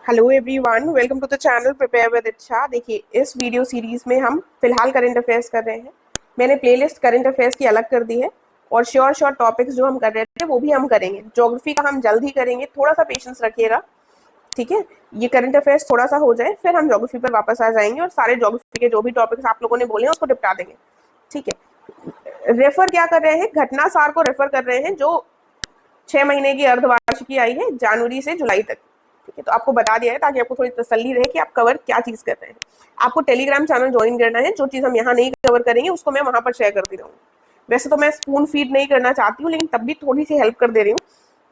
Hello everyone, welcome to the channel prepare with Ichchha. देखिए, इस video series में हम फिलहाल करंट अफेयर्स कर रहे हैं। मैंने प्लेलिस्ट करंट अफेयर्स की अलग कर दी है और श्योर टॉपिक्स जो हम कर रहे थे वो भी हम करेंगे। ज्योग्राफी का हम जल्द ही करेंगे, थोड़ा सा पेशेंस रखिएगा, ठीक है। ये करंट अफेयर्स थोड़ा सा हो जाए, फिर हम ज्योग्राफी पर वापस आ जाएंगे और सारे ज्योग्राफी के जो भी टॉपिक्स आप लोगों ने बोले हैं उसको निपटा देंगे, ठीक है। रेफर क्या कर रहे हैं? घटना सार को रेफर कर रहे हैं जो 6 महीने की अर्धवार्षिकी आई है, जनवरी से जुलाई तक, ठीक है। तो आपको बता दिया है ताकि आपको थोड़ी तसल्ली रहे कि आप कवर क्या चीज कर रहे हैं। आपको टेलीग्राम चैनल ज्वाइन करना है, जो चीज हम यहाँ नहीं कवर करेंगे उसको मैं वहां पर शेयर करती रहूंगी। वैसे तो मैं स्पून फीड नहीं करना चाहती हूँ, लेकिन तब भी थोड़ी सी हेल्प कर दे रही हूँ।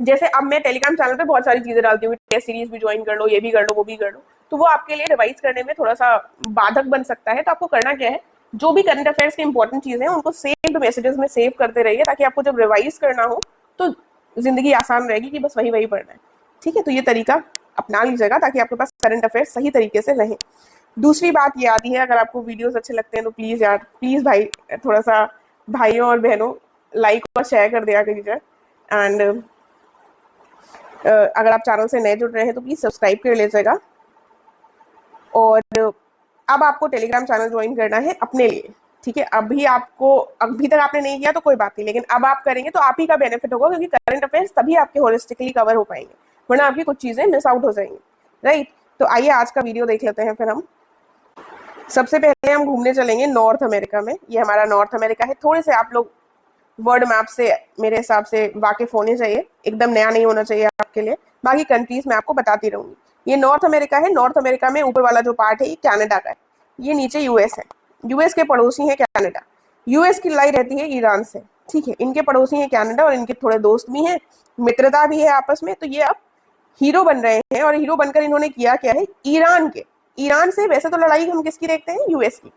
जैसे अब मैं टेलीग्राम चैनल पे बहुत सारी चीजें डालती हूँ, टेस्ट सीरीज भी ज्वाइन कर लो, ये भी कर लो, वो भी कर लो, तो वो आपके लिए रिवाइज करने में थोड़ा सा बाधक बन सकता है। तो आपको करना क्या है, जो भी करंट अफेयर्स की इंपॉर्टेंट चीजें हैं उनको सेव्ड मैसेजेस में सेव करते रहिए, ताकि आपको जब रिवाइज करना हो तो जिंदगी आसान रहेगी कि बस वही वही पढ़ना है, ठीक है। तो ये तरीका अपना लीजिएगा ताकि आपके पास करंट अफेयर्स सही तरीके से रहे। दूसरी बात ये आती है, अगर आपको वीडियोस अच्छे लगते हैं तो प्लीज यार, प्लीज भाई, थोड़ा सा भाइयों और बहनों लाइक और शेयर कर दिया कीजिए। एंड अगर आप चैनल से नए जुड़ रहे हैं तो प्लीज सब्सक्राइब कर लीजिएगा। और अब आपको टेलीग्राम चैनल ज्वाइन करना है अपने लिए, ठीक है। अभी तक आपने नहीं किया तो कोई बात नहीं, लेकिन अब आप करेंगे तो आप ही का बेनिफिट होगा, क्योंकि करंट अफेयर्स तभी आपके होलिस्टिकली कवर हो पाएंगे, वरना आपकी कुछ चीजें मिस आउट हो जाएंगी, राइट। तो आइए आज का वीडियो देख लेते हैं। फिर हम सबसे पहले हम घूमने चलेंगे नॉर्थ अमेरिका में। ये हमारा नॉर्थ अमेरिका है। थोड़े से आप लोग वर्ल्ड मैप से मेरे हिसाब से वाकिफ होने चाहिए, एकदम नया नहीं होना चाहिए आपके लिए। बाकी कंट्रीज मैं आपको बताती रहूंगी। ये नॉर्थ अमेरिका है। नॉर्थ अमेरिका में ऊपर वाला जो पार्ट है ये कनाडा का है, ये नीचे यूएस है। यूएस के पड़ोसी है कनाडा। यूएस की लड़ाई रहती है ईरान से, ठीक है। इनके पड़ोसी है कनाडा और इनके थोड़े दोस्त भी हैं, मित्रता भी है आपस में। तो ये अब हीरो बन रहे हैं, और हीरो बनकर इन्होंने किया क्या है, ईरान से। वैसे तो लड़ाई हम किसकी देखते हैं, यूएस की।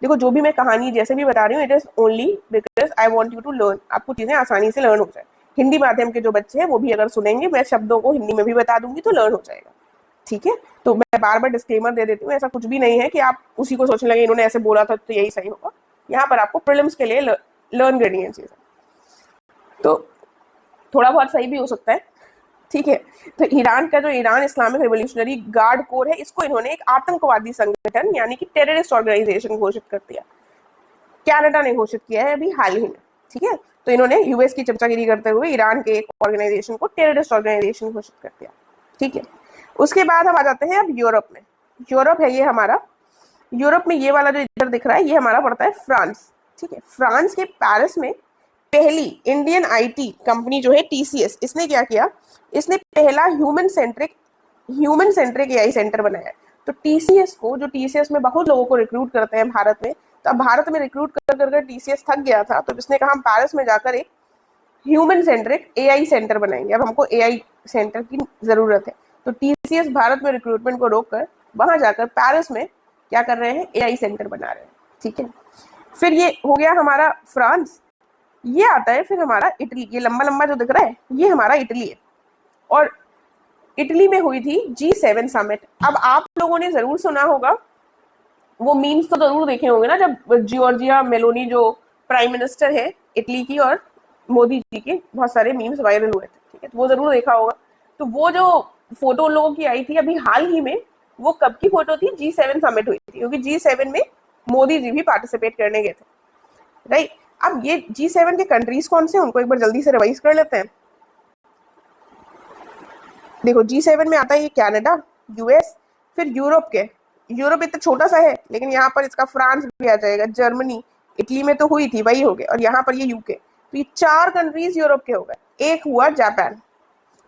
देखो, जो भी मैं कहानी जैसे भी बता रही हूँ, it is only because I want you to learn. आपको चीजें आसानी से लर्न हो जाए। हिंदी माध्यम के जो बच्चे हैं वो भी अगर सुनेंगे, मैं शब्दों को हिंदी में भी बता दूंगी तो लर्न हो जाएगा, ठीक है। तो मैं बार बार डिस्क्लेमर दे देती हूँ, ऐसा कुछ भी नहीं है कि आप उसी को सोचने लगे इन्होंने ऐसे बोला था तो यही सही होगा। यहाँ पर आपको प्रीलिम्स के लिए लर्न करनी है चीजें, तो थोड़ा बहुत सही भी हो सकता है, ठीक है। तो ईरान का जो Iran Islamic revolutionary guard core है, इसको इन्होंने एक आतंकवादी संगठन यानी कि टेररिस्ट ऑर्गेनाइजेशन घोषित कर दिया। कनाडा ने घोषित किया है अभी हाल ही में, ठीक है। तो इन्होंने यूएस की चमचागिरी करते हुए ईरान के एक ऑर्गेनाइजेशन को टेररिस्ट ऑर्गेनाइजेशन घोषित कर दिया, ठीक है। उसके बाद हम आ जाते हैं अब यूरोप में। यूरोप है ये हमारा। यूरोप में ये वाला जो इधर दिख रहा है ये हमारा पड़ता है फ्रांस, ठीक है। फ्रांस के पेरिस में पहली इंडियन आईटी कंपनी जो है टीसीएस, इसने क्या किया, इसने पहला ह्यूमन सेंट्रिक एआई सेंटर बनाया है। तो टीसीएस को, जो टीसीएस में बहुत लोगों को रिक्रूट करते हैं भारत में, तो अब भारत में रिक्रूट कर कर टीसीएस थक गया था, तो इसने कहा हम पेरिस में जाकर एक ह्यूमन सेंट्रिक एआई सेंटर बनाएंगे। अब हमको एआई सेंटर की जरूरत है, तो टीसीएस भारत में रिक्रूटमेंट को रोककर वहां जाकर पेरिस में क्या कर रहे हैं, एआई सेंटर बना रहे हैं, ठीक है। फिर ये हो गया हमारा फ्रांस। ये आता है फिर हमारा इटली। ये लंबा लंबा जो दिख रहा है ये हमारा इटली है, और इटली में हुई थी G7 समिट। अब आप लोगों ने जरूर सुना होगा, वो मीम्स तो जरूर देखे होंगे ना, जब जॉर्जिया मेलोनी जो प्राइम मिनिस्टर है इटली की, और मोदी जी के बहुत सारे मीम्स वायरल हुए थे, ठीक है। तो वो जरूर देखा होगा। तो वो जो फोटो उन लोगों की आई थी अभी हाल ही में, वो कब की फोटो थी, G7 समिट हुई थी, क्योंकि G7 में मोदी जी भी पार्टिसिपेट करने गए थे, राइट। अब ये G7 के कंट्रीज कौन से, उनको एक बार जल्दी से रिवाइज कर लेते हैं। देखो, G7 में आता है ये कनाडा, यूएस, फिर यूरोप के। यूरोप इतना छोटा सा है, लेकिन यहाँ पर इसका फ्रांस भी आ जाएगा, जर्मनी, इटली में तो हुई थी वही हो गए, और यहाँ पर ये यूके। तो ये 4 कंट्रीज यूरोप के हो गए। एक हुआ जापान।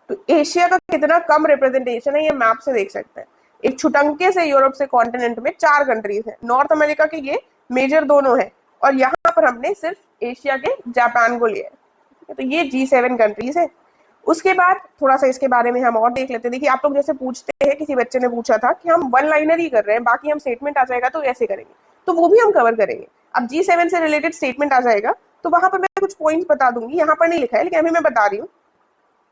तो एशिया का कितना कम रिप्रेजेंटेशन है ये मैप से देख सकते हैं। एक छुटंके से यूरोप से कॉन्टिनेंट में 4 कंट्रीज हैं। नॉर्थ अमेरिका के ये मेजर दोनों है, और यहाँ पर हमने सिर्फ एशिया के जापान को लिया है। तो ये G7 कंट्रीज है। उसके बाद थोड़ा सा इसके बारे में हम और देख लेते हैं। देखिए, आप लोग जैसे पूछते हैं, किसी बच्चे ने पूछा था कि हम वन लाइनर ही कर रहे हैं, बाकी हम स्टेटमेंट आ जाएगा तो ऐसे करेंगे, तो वो भी हम कवर करेंगे। अब G7 से रिलेटेड स्टेटमेंट आ जाएगा तो वहां पर मैं कुछ पॉइंट्स बता दूंगी, यहाँ पर नहीं लिखा है लेकिन अभी मैं बता रही हूँ।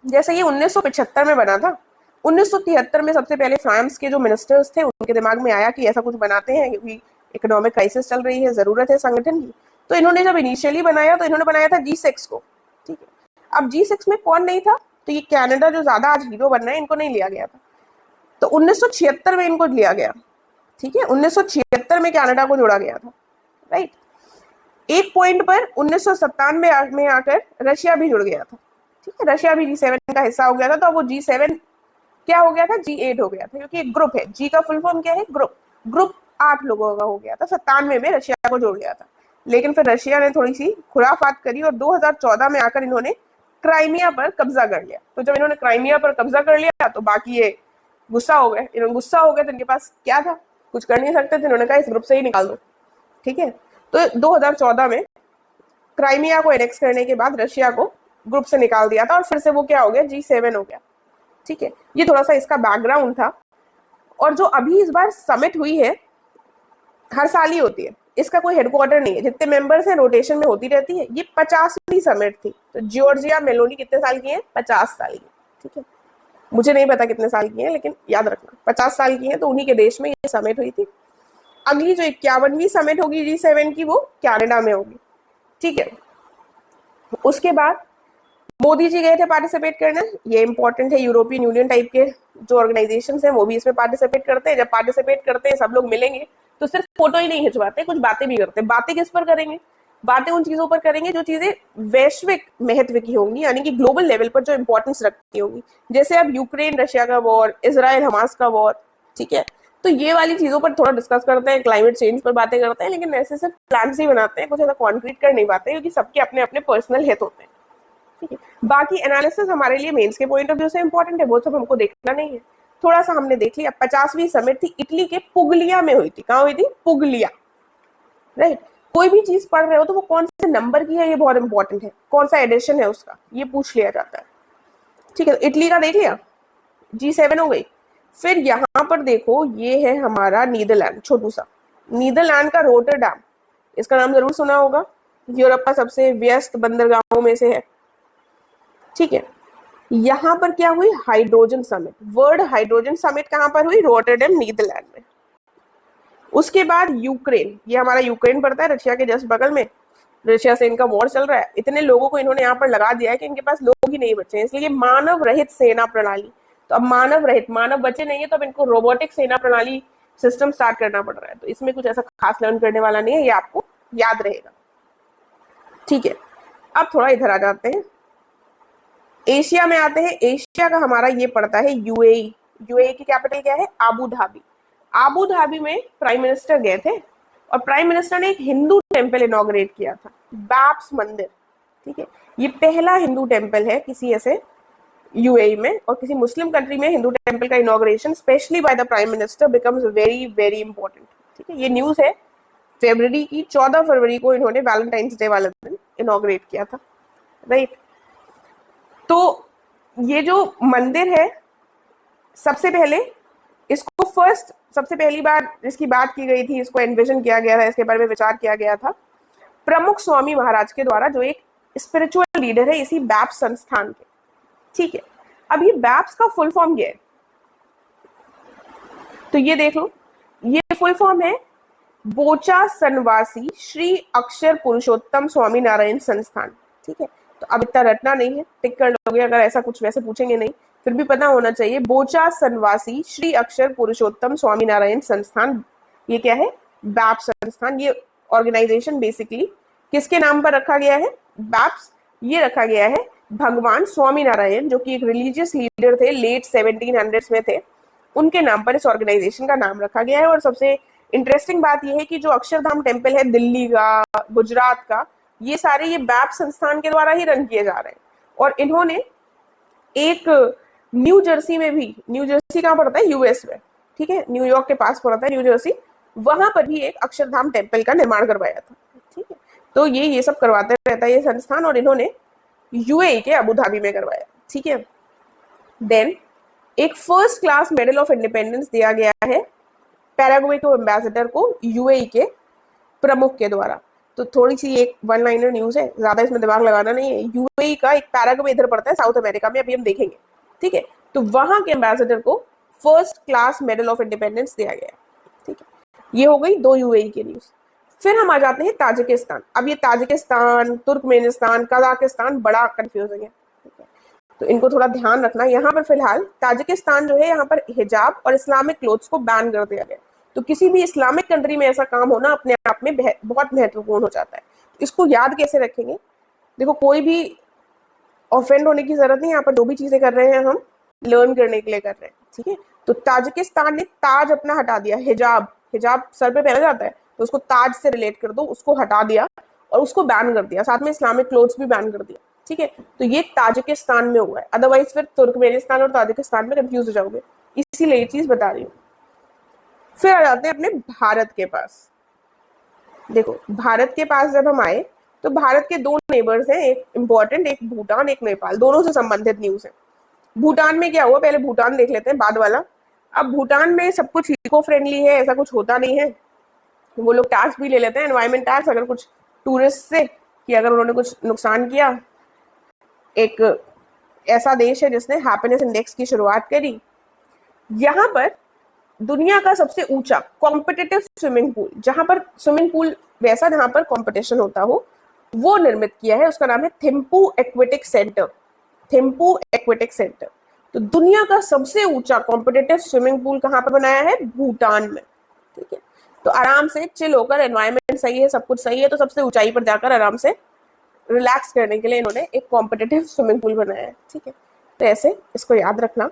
जैसे ये 1975 में बना था। 1973 में सबसे पहले फ्रांस के जो मिनिस्टर्स थे उनके दिमाग में आया कि ऐसा कुछ बनाते हैं, क्योंकि इकोनॉमिक क्राइसिस चल रही है, जरूरत है संगठन की। तो इन्होंने जब इनिशियली बनाया तो इन्होंने बनाया था G6 को, ठीक है। अब G6 में कौन नहीं था, तो ये कनाडा जो ज्यादा आज हीरो बन रहे हैं, इनको नहीं लिया गया था। तो 1976 में इनको लिया गया, ठीक है, 1976 में कनाडा को जोड़ा गया था, राइट। एक पॉइंट पर 1997 में आकर रशिया भी जुड़ गया था, ठीक है, रशिया भी G7 का हिस्सा हो गया था। तो वो G7 क्या हो गया था, G8 हो गया था, क्योंकि एक ग्रुप है, जी का फुल फॉर्म क्या है, ग्रुप 8 लोगों का हो गया था। 97 में रशिया को जोड़ लिया था, लेकिन फिर रशिया ने थोड़ी सी खुराफात करी और 2014 में आकर इन्होंने क्राइमिया पर कब्जा कर लिया। तो जब इन्होंने क्राइमिया पर कब्जा कर लिया तो बाकी ये गुस्सा हो गए, इन्होंने गुस्सा हो गए तो इनके पास क्या था, कुछ कर नहीं सकते थे, इन्होंने कहा इस ग्रुप से ही निकाल दो, ठीक है। तो 2014 में क्राइमिया को एनेक्स करने के बाद रशिया को ग्रुप से निकाल दिया था और फिर से वो क्या हो गया, G7 हो गया, ठीक है। ये थोड़ा सा इसका बैकग्राउंड था। और जो अभी इस बार समिट हुई है, हर साल ही होती है, इसका कोई हेडक्वार्टर नहीं है, जितने मेंबर्स हैं रोटेशन में होती रहती है। ये 50वीं समिट थी। तो जॉर्जिया मेलोनी कितने साल की है, 50 साल की, ठीक है। मुझे नहीं पता कितने साल की है, लेकिन याद रखना 50 साल की है। तो उन्हीं के देश में ये समिट हुई थी। अगली जो 51वीं समिट होगी G7 की, वो कनाडा में होगी, ठीक है। उसके बाद मोदी जी गए थे पार्टिसिपेट करने, ये इंपॉर्टेंट है। यूरोपियन यूनियन टाइप के जो ऑर्गेनाइजेशन हैं वो भी इसमें पार्टिसिपेट करते हैं। जब पार्टिसिपेट करते हैं सब लोग मिलेंगे तो सिर्फ फोटो ही नहीं खिंचवाते, कुछ बातें भी करते हैं। बातें किस पर करेंगे, बातें उन चीजों पर करेंगे जो चीजें वैश्विक महत्व की होंगी, यानी कि ग्लोबल लेवल पर जो इंपॉर्टेंस रखती होंगी। जैसे अब यूक्रेन रशिया का वॉर, इसराइल हमास का वॉर, ठीक है। तो ये वाली चीजों पर थोड़ा डिस्कस करते हैं, क्लाइमेट चेंज पर बातें करते हैं, लेकिन ऐसे सिर्फ प्लान्स ही बनाते हैं, कुछ ऐसा कॉन्क्रीट कर नहीं पाते, क्योंकि सबके अपने अपने पर्सनल हित होते हैं, ठीक है। बाकी एनालिसिस हमारे लिए मेंस के पॉइंट ऑफ व्यू से इंपॉर्टेंट है, वो सब हमको देखना नहीं है। थोड़ा सा हमने देख लिया। 50वीं समिट थी, इटली के पुगलिया में हुई थी। कहाँ हुई थी, पुगलिया, राइट। कोई भी चीज पढ़ रहे हो तो वो कौन से नंबर की है, ये बहुत इंपॉर्टेंट है, कौन सा एडिशन है उसका, ये पूछ लिया जाता है, ठीक है। इटली का देख लिया, G7 हो गई। फिर यहाँ पर देखो, ये है हमारा नीदरलैंड, छोटू सा नीदरलैंड का रोटरडैम, इसका नाम जरूर सुना होगा, यूरोप का सबसे व्यस्त बंदरगाहों में से है, ठीक है। यहाँ पर क्या हुई, hydrogen summit, world hydrogen summit कहाँ पर हुई, रोटरडैम नीदरलैंड में। उसके बाद यूक्रेन, ये हमारा यूक्रेन पड़ता है रशिया के जस्ट बगल में, रशिया से इनका वॉर चल रहा है। इतने लोगों को इन्होंने यहाँ पर लगा दिया है कि इनके पास लोग ही नहीं बचे हैं, इसलिए मानव रहित सेना प्रणाली। तो अब मानव रहित, मानव बचे नहीं है, तो अब इनको रोबोटिक सेना प्रणाली सिस्टम स्टार्ट करना पड़ रहा है। तो इसमें कुछ ऐसा खास लर्न करने वाला नहीं है, ये आपको याद रहेगा, ठीक है। अब थोड़ा इधर आ जाते हैं, एशिया में आते हैं। एशिया का हमारा ये पड़ता है यूएई। यूएई की कैपिटल क्या है, आबू धाबी। आबू धाबी में प्राइम मिनिस्टर गए थे और प्राइम मिनिस्टर ने एक हिंदू टेम्पल इनॉग्रेट किया था, बैप्स मंदिर, ठीक है। ये पहला हिंदू टेम्पल है किसी ऐसे यूएई में, और किसी मुस्लिम कंट्री में हिंदू टेम्पल का inauguration specially by the prime minister becomes very very important, ठीक है। ये न्यूज है फरवरी की, 14 फरवरी को इन्होंने वैलेंटाइंस डे वाले दिन इनॉग्रेट किया था, राइट। तो ये जो मंदिर है, सबसे पहले इसको सबसे पहली बार इसकी बात की गई थी, इसको एनविजन किया गया था, इसके बारे में विचार किया गया था प्रमुख स्वामी महाराज के द्वारा, जो एक स्पिरिचुअल लीडर है इसी बैप्स संस्थान के, ठीक है। अब ये बैप्स का फुल फॉर्म क्या है, तो ये देख लो, ये फुल फॉर्म है बोचा सनवासी श्री अक्षर पुरुषोत्तम स्वामी नारायण संस्थान, ठीक है। तो अब इतना रटना नहीं है, टिक कर लोगे, अगर ऐसा कुछ वैसे पूछेंगे नहीं, फिर भी पता होना चाहिए। बोचा सनवासी श्री अक्षर पुरुषोत्तम स्वामी नारायण संस्थान, ये क्या है, बैप्स संस्थान। ये ऑर्गेनाइजेशन बेसिकली किसके नाम पर रखा गया है, बैप्स, ये रखा गया है भगवान स्वामी नारायण, जो कि एक रिलीजियस लीडर थे, लेट 1700s में थे, उनके नाम पर इस ऑर्गेनाइजेशन का नाम रखा गया है। और सबसे इंटरेस्टिंग बात यह है कि जो अक्षरधाम टेम्पल है दिल्ली का, गुजरात का, ये सारे ये बैप्स संस्थान के द्वारा ही रन किए जा रहे हैं। और इन्होंने एक न्यू जर्सी में भी, न्यू जर्सी कहाँ पड़ता है, यूएस में, ठीक है, न्यूयॉर्क के पास पड़ता है न्यू जर्सी, वहां पर भी एक अक्षरधाम टेम्पल का निर्माण करवाया था, ठीक है। तो ये सब करवाते रहता है ये संस्थान, और इन्होंने यूएई के अबू धाबी में करवाया, ठीक है। देन एक first class medal of independence दिया गया है पैराग्वे के एम्बेसडर को यूएई के प्रमुख के द्वारा। तो थोड़ी सी एक वन लाइनर न्यूज है, ज्यादा इसमें दिमाग लगाना नहीं है। यूएई का एक पैराग्वे इधर पड़ता है साउथ अमेरिका में, अभी हम देखेंगे, ठीक है। तो वहां के एम्बेसडर को first class medal of independence दिया गया, ठीक है। ये हो गई 2 यूएई की न्यूज। फिर हम आ जाते हैं ताजिकिस्तान। अब ये ताजिकिस्तान, तुर्कमेनिस्तान, कजाकिस्तान बड़ा कंफ्यूजिंग है, ठीक है। तो इनको थोड़ा ध्यान रखना। यहाँ पर फिलहाल ताजिकिस्तान जो है, यहाँ पर हिजाब और इस्लामिक क्लोथ्स को बैन कर दिया गया। तो किसी भी इस्लामिक कंट्री में ऐसा काम होना अपने आप में बहुत महत्वपूर्ण हो जाता है। इसको याद कैसे रखेंगे? देखो, कोई भी ऑफेंड होने की जरूरत नहीं, यहाँ पर जो भी चीजें कर रहे हैं हम लर्न करने के लिए कर रहे हैं, ठीक है। तो ताजिकिस्तान ने ताज अपना हटा दिया, हिजाब सर पे पहना जाता है तो उसको ताज से रिलेट कर दो, उसको हटा दिया और उसको बैन कर दिया, साथ में इस्लामिक क्लोथ्स भी बैन कर दिया, ठीक है। तो ये ताजिकिस्तान में हुआ है, अदरवाइज फिर तुर्कमेनिस्तान और ताजिकिस्तान में कंफ्यूज हो जाओगे, इसीलिए ये चीज बता रही हूँ। फिर आ जाते हैं अपने भारत के पास। देखो, भारत के पास जब हम आए तो भारत के दो नेबर्स हैं, एक इम्पोर्टेंट, एक भूटान, एक नेपाल, दोनों से संबंधित न्यूज है। भूटान में क्या हुआ, पहले भूटान देख लेते हैं, बाद वाला। अब भूटान में सब कुछ इको फ्रेंडली है, ऐसा कुछ होता नहीं है। वो लोग टैक्स भी ले लेते हैं, एनवायरमेंट टैक्स, अगर कुछ टूरिस्ट से कि अगर उन्होंने कुछ नुकसान किया। एक ऐसा देश है जिसने हैप्पीनेस इंडेक्स की शुरुआत करी। यहाँ पर दुनिया का सबसे ऊंचा कॉम्पिटिटिव स्विमिंग पूल, जहां पर स्विमिंग पूल वैसा जहां पर कंपटीशन होता हो, वो निर्मित किया है। उसका नाम है Thimphu aquatic centre. Thimphu aquatic centre. तो दुनिया का सबसे ऊंचा कॉम्पिटिटिव स्विमिंग पूल कहां पर बनाया है? भूटान में, ठीक है। तो आराम से चिल होकर, एनवायरमेंट सही है, सब कुछ सही है, तो सबसे ऊंचाई पर जाकर आराम से रिलैक्स करने के लिए इन्होंने एक कॉम्पिटिटिव स्विमिंग पूल बनाया है, ठीक है। तो ऐसे इसको याद रखना।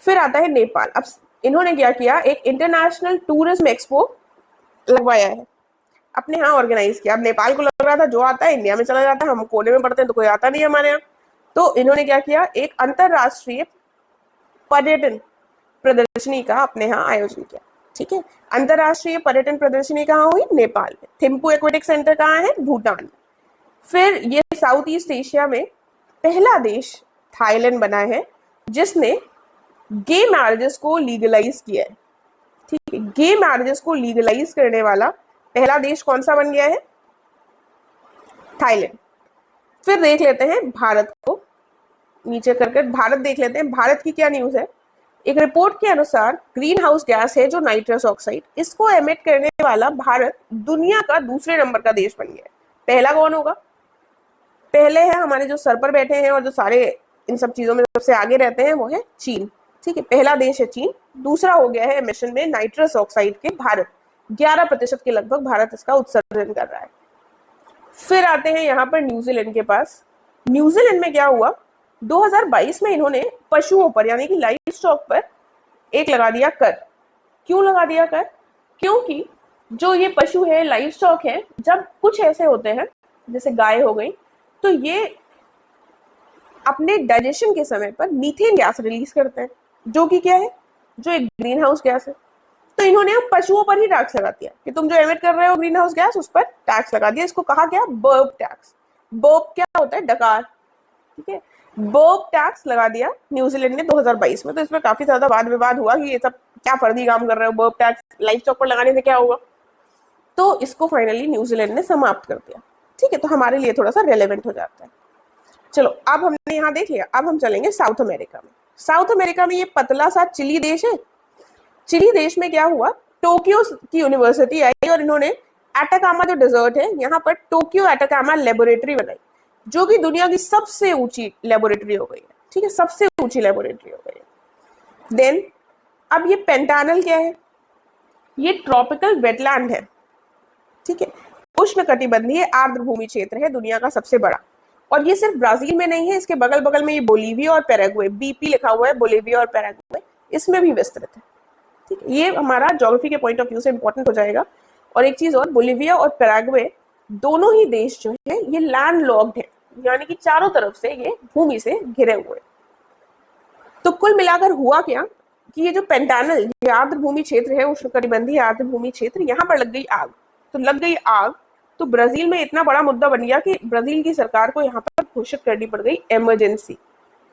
फिर आता है नेपाल। अब इन्होंने क्या किया, एक इंटरनेशनल टूरिज्म एक्सपो लगवाया है, अपने यहाँ ऑर्गेनाइज किया। अब नेपाल को लग रहा था जो आता है इंडिया में चला जाता है, हम कोने में पढ़ते हैं तो कोई आता नहीं हमारे यहाँ। तो इन्होंने क्या किया, एक अंतरराष्ट्रीय पर्यटन प्रदर्शनी का अपने यहाँ आयोजन किया, ठीक है। अंतरराष्ट्रीय पर्यटन प्रदर्शनी कहाँ हुई? नेपाल में। थिम्पू एक्वेटिक सेंटर कहाँ है? भूटान में। फिर ये साउथ ईस्ट एशिया में पहला देश थाईलैंड बना है जिसने गे मैरिजेस को लीगलाइज किया है, ठीक है। गे मैरिजेस को लीगलाइज करने वाला पहला देश कौन सा बन गया है? थाईलैंड। फिर देख लेते हैं भारत को, नीचे करके भारत देख लेते हैं। भारत की क्या न्यूज है? एक रिपोर्ट के अनुसार ग्रीन हाउस गैस है जो नाइट्रस ऑक्साइड, इसको एमिट करने वाला भारत दुनिया का दूसरे नंबर का देश बन गया है। पहला कौन होगा? पहले है हमारे जो सर पर बैठे हैं और जो सारे इन सब चीजों में सबसे आगे रहते हैं, वो है चीन, ठीक है। पहला देश है चीन। दूसरा हो गया है एमिशन में नाइट्रस ऑक्साइड के भारत, 11% के लगभग भारत इसका उत्सर्जन कर रहा है। फिर आते हैं यहाँ पर न्यूजीलैंड के पास। न्यूजीलैंड में क्या हुआ, 2022 में इन्होंने पशुओं पर यानी कि लाइव स्टॉक पर एक लगा दिया कर। क्यों लगा दिया कर? क्योंकि जो ये पशु है, लाइव स्टॉक है, जब कुछ ऐसे होते हैं जैसे गाय हो गई, तो ये अपने डाइजेशन के समय पर मीथेन गैस रिलीज करते हैं, जो कि क्या है? जो एक ग्रीन हाउस गैस है। तो इन्होंने अब पशुओं पर ही टैक्स लगा दिया कि तुम जो एमिट कर रहे हो ग्रीन हाउस गैस, उस पर टैक्स लगा दिया। इसको कहा क्या? Verb tax. बर्ब क्या होता है? डकार, ठीक है। बर्ब टैक्स लगा दिया न्यूजीलैंड ने 2022 में। तो इसमें काफी ज्यादा वाद विवाद हुआ कि ये सब क्या फर्जी काम कर रहे हो, बर्ब टैक्स लाइव स्टॉक पर लगाने से क्या होगा। तो इसको फाइनली न्यूजीलैंड ने समाप्त कर दिया, ठीक है। तो हमारे लिए थोड़ा सा रेलेवेंट हो जाता है। चलो, अब हमने यहाँ देख लिया, अब हम चलेंगे साउथ अमेरिका में। साउथ अमेरिका में ये पतला सा चिली देश है। चिली देश में क्या हुआ, टोक्यो की यूनिवर्सिटी आई और इन्होंने एटाकामा जो डेजर्ट है, यहाँ पर टोक्यो एटाकामा लेबोरेटरी बनाई, जो कि दुनिया की सबसे ऊंची लेबोरेटरी हो गई है, ठीक है। सबसे ऊंची लेबोरेटरी हो गई है। देन अब ये पेंटानल क्या है? ये ट्रॉपिकल वेटलैंड है, ठीक है। उष्णकटिबंधीय आर्द्र भूमि क्षेत्र है, दुनिया का सबसे बड़ा। और ये सिर्फ ब्राजील में नहीं है, इसके बगल बगल में ये बोलीविया और पैराग्वे, बीपी लिखा हुआ है, बोलीविया और पैराग्वे, इसमें भी विस्तृत है, ठीक है। ये हमारा ज्योग्राफी के पॉइंट ऑफ व्यू से इंपॉर्टेंट हो जाएगा। और एक चीज और, बोलीविया और पैराग्वे दोनों ही देश जो है ये लैंड लॉक्ड है, यानी कि चारों तरफ से ये भूमि से घिरे हुए हैं। तो कुल मिलाकर हुआ क्या कि ये जो पेंटानल, ये आर्द्र भूमि क्षेत्र है, उष्णकटिबंधीय आर्द्र भूमि क्षेत्र, यहाँ पर लग गई आग। तो लग गई आग तो ब्राजील में इतना बड़ा मुद्दा बन गया कि ब्राजील की सरकार को यहाँ पर घोषित करनी पड़ गई इमरजेंसी,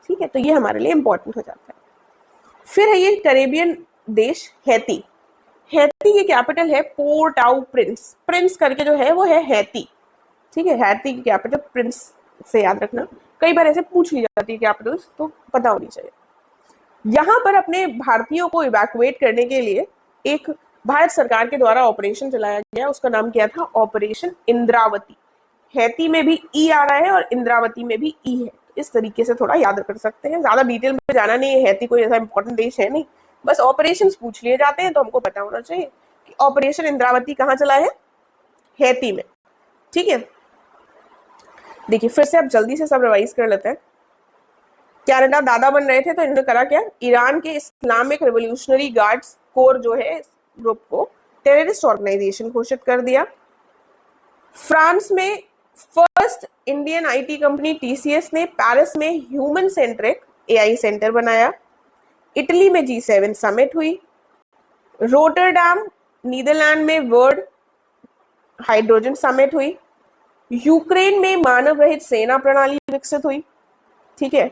ठीक है। तो ये हमारे लिए इंपॉर्टेंट हो जाता है। फिर है ये कैरेबियन देश हैती। हैती की कैपिटल है पोर्ट आउ प्रिंस। प्रिंस करके जो है वो है हैती, ठीक है। हैती की कैपिटल प्रिंस से याद रखना, कई बार ऐसे पूछ ली जाती है कैपिटल्स, तो पता होनी चाहिए। यहाँ पर अपने भारतीयों को इवैक्यूएट करने के लिए एक भारत सरकार के द्वारा ऑपरेशन चलाया गया, उसका नाम क्या था? ऑपरेशन इंद्रावती। हैती में भी ई आ रहा है और इंद्रावती में भी ई है, इस तरीके से थोड़ा याद कर सकते हैं। ज्यादा डिटेल में जाना नहीं है, हैती कोई ऐसा इंपॉर्टेंट देश है नहीं, बस ऑपरेशंस पूछ लिए जाते हैं तो हमको पता होना चाहिए कि ऑपरेशन इंद्रावती कहाँ चला है, हैती में। ठीक है, देखिए फिर से आप जल्दी से सब रिवाइज कर लेते हैं। कनाडा दादा बन रहे थे तो इन्होंने करा क्या, ईरान के इस्लामिक रिवोल्यूशनरी गार्ड्स कोर जो है ग्रुप को टेररिस्ट ऑर्गेनाइजेशन घोषित कर दिया। फ्रांस में first Indian IT company TCS ने पेरिस में ह्यूमन सेंट्रिक एआई सेंटर बनाया। इटली में G7 समिट हुई। रोटरडैम नीदरलैंड में वर्ल्ड हाइड्रोजन समिट हुई। यूक्रेन में मानव रहित सेना प्रणाली विकसित हुई। ठीक है,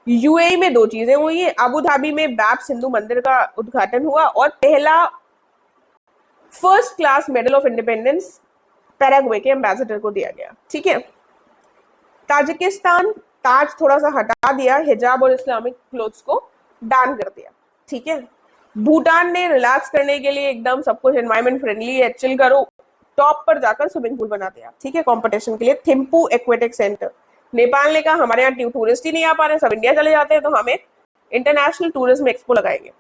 यूएई में 2 चीजें हुई है, अबू धाबी में बैप्स हिंदू मंदिर का उद्घाटन हुआ और पहला first class medal of independence Paraguay के एम्बेसडर को दिया गया। ठीक है, ताजिकिस्तान ताज थोड़ा सा हटा दिया, हिजाब और इस्लामिक क्लोथ्स को बैन कर दिया। ठीक है, भूटान ने रिलैक्स करने के लिए एकदम सब कुछ एनवायरमेंट फ्रेंडली है, चिल करो, टॉप पर जाकर स्विमिंग पूल बना दिया। ठीक है, कंपटीशन के लिए थिम्पू एक्वेटिक सेंटर। नेपाल ने कहा हमारे यहाँ टूरिस्ट ही नहीं आ पा रहे, सब इंडिया चले जाते हैं, तो हमें इंटरनेशनल टूरिज्म एक्सपो लगाएंगे।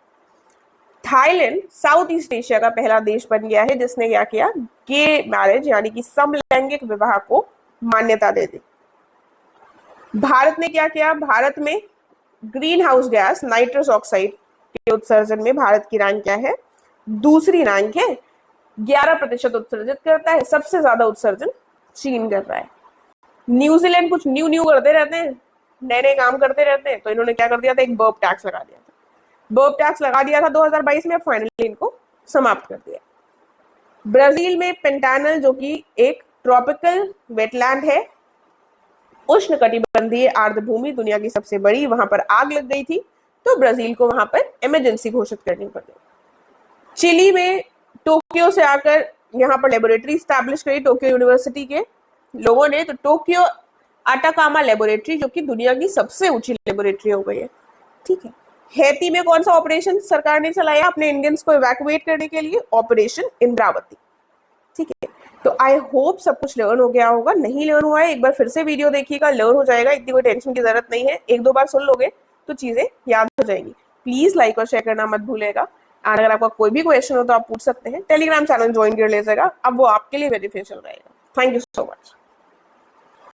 थाईलैंड साउथ ईस्ट एशिया का पहला देश बन गया है जिसने क्या किया, गे मैरिज यानी कि समलैंगिक विवाह को मान्यता दे दी। भारत ने क्या किया, भारत में green house gas nitrous oxide के उत्सर्जन में भारत की रैंक क्या है, दूसरी रैंक है, 11% उत्सर्जित करता है। सबसे ज्यादा उत्सर्जन चीन कर रहा है। न्यूजीलैंड कुछ न्यू करते रहते हैं, नए नए काम करते रहते हैं, तो इन्होंने क्या कर दिया था, एक बर्प टैक्स लगा दिया था। बर्प टैक्स लगा दिया था 2022 में, फाइनली इनको समाप्त कर दिया। ब्राजील में पेंटानल जो कि एक ट्रॉपिकल वेटलैंड है, उष्ण कटिबंधीय आर्द्रभूमि, दुनिया की सबसे बड़ी, वहां पर आग लग गई थी तो ब्राजील को वहां पर इमरजेंसी घोषित करनी पड़ी। चिली में टोक्यो से आकर यहाँ पर लेबोरेटरी स्टैब्लिश करी टोक्यो यूनिवर्सिटी के लोगों ने, तो टोक्यो अटाकामा लेबोरेटरी जो कि दुनिया की सबसे ऊंची लेबोरेटरी हो गई है। ठीक है, हैती में कौन सा ऑपरेशन सरकार ने चलाया अपने इंडियंस को इवैक्यूएट करने के लिए, ऑपरेशन इंद्रावती। ठीक है, तो आई होप सब कुछ लर्न हो गया होगा, नहीं लर्न हुआ है एक बार फिर से वीडियो देखिएगा, लर्न हो जाएगा, इतनी कोई टेंशन की जरूरत नहीं है, 1-2 बार सुन लोगे तो चीजें याद हो जाएंगी। प्लीज लाइक और शेयर करना मत भूलेगा। और अगर आपका कोई भी क्वेश्चन हो तो आप पूछ सकते हैं, टेलीग्राम चैनल ज्वाइन कर लीजिएगा, अब वो आपके लिए बेनिफिशियल रहेगा। Thank you so much.